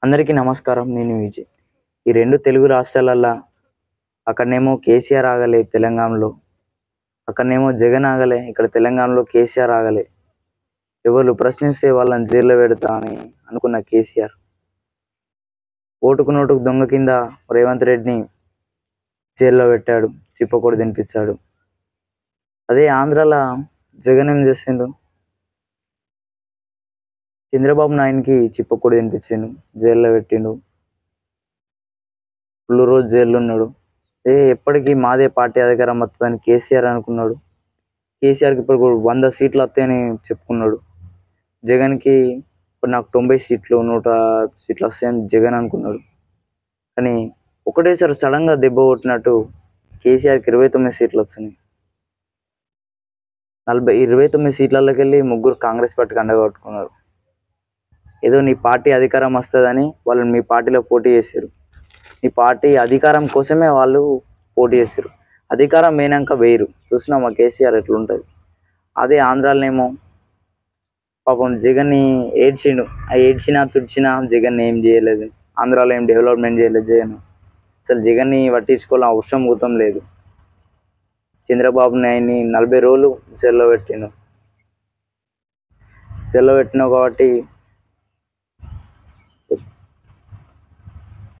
అందరికీ నమస్కారం. నేను విజయ్. ఈ 2 తెలుగు రాష్ట్రాలల్లా అక్కడనేమో కేసీఆర్ ఆగలే తెలంగాణలో. అక్కడనేమో జగన్ ఆగలే. ఇక్కడ తెలంగాణలో కేసీఆర్ ఆగలే. ఎవళ్ళు ప్రశ్నిస్తే వాళ్ళని జైల్లో పెడతా అని అనుకున్న కేసీఆర్ ఓటుకు నోటుకు దొంగ కింద రేవంత్ రెడ్డిని జైల్లో పెట్టాడు. చిప్పకూడ తినిపిచ్చాడు. అదే ఆంధ్రాల జగన్ ఏం చేసిండు? చంద్రబాబు నాయునికి చిప్పకూడ తినిపించిండు. జైల్లో పెట్టిండు. ఫుల్ రోజు జైల్లో ఉన్నాడు. ఎప్పటికీ మాదే పార్టీ అధికారం వస్తుందని కేసీఆర్ అనుకున్నాడు. కేసీఆర్కి ఇప్పుడు 100 సీట్లు వస్తాయని చెప్పుకున్నాడు. జగన్కి ఇప్పుడు నాకు 90 సీట్లు 100 సీట్లు వస్తాయని జగన్ అనుకున్నాడు. కానీ ఒకటేసారి సడన్గా దెబ్బ కొట్టినట్టు కేసీఆర్కి 29 సీట్లు వచ్చినాయి. 29 సీట్లలోకి వెళ్ళి 3 కాంగ్రెస్ పార్టీకి అండగొట్టుకున్నారు. ఏదో నీ పార్టీ అధికారం వస్తుందని వాళ్ళని మీ పార్టీలో పోటీ చేశారు. ఈ పార్టీ అధికారం కోసమే వాళ్ళు పోటీ చేశారు. అధికారం పోయినాక వేయరు. చూసినా మా కేసీఆర్ ఎట్లుంటుంది. అదే ఆంధ్రాలోనేమో పాపం జగన్ని ఏడ్చిండు. ఆ ఏడ్చినా తుడిచినా జగన్ ఏం చేయలేదు. ఆంధ్రాలో ఏం డెవలప్మెంట్ చేయలేదు జగన్. అసలు జగన్ని పట్టించుకోవాలని అవసరం మొత్తం లేదు. చంద్రబాబు నాయుడిని 40 రోజులు జైల్లో పెట్టినావు కాబట్టి